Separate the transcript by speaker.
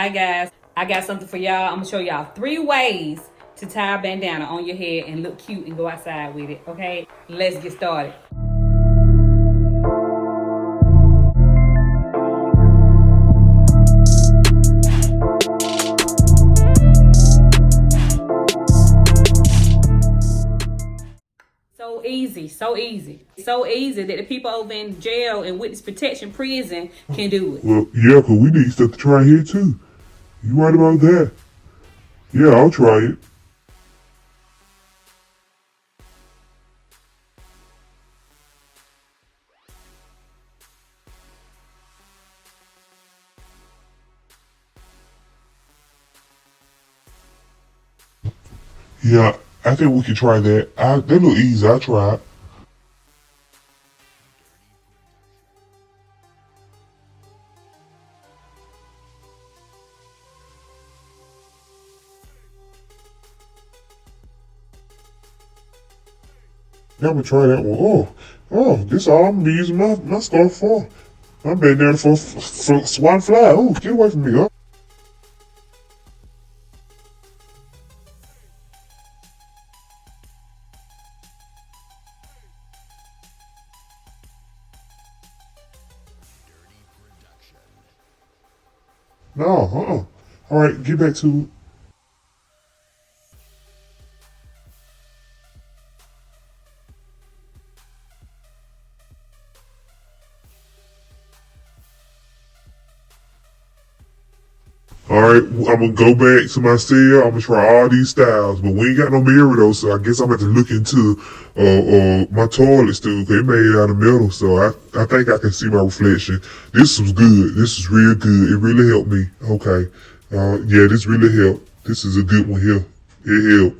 Speaker 1: Hi guys, I got something for y'all. I'm gonna show y'all 3 ways to tie a bandana on your head and look cute and go outside with it, okay? Let's get started. So easy that the people over in jail and witness protection prison can do it.
Speaker 2: Well, yeah, 'cause we need stuff to try here too. You right about that? Yeah, I'll try it. Yeah, I think we can try that. They look easy. I try it. Yeah, I'm gonna try that one. This all I'm gonna be using my scarf for. I'm been there for swan fly. Oh, get away from me, huh? No, All right, get back to it. Alright, I'm gonna go back to my cell. I'm gonna try all these styles, but we ain't got no mirror though, so I guess I'm gonna have to look into my toilet stool. 'Cause it made out of metal, so I think I can see my reflection. This was good. This is real good. It really helped me. Okay. Yeah, this really helped. This is a good one here. It helped.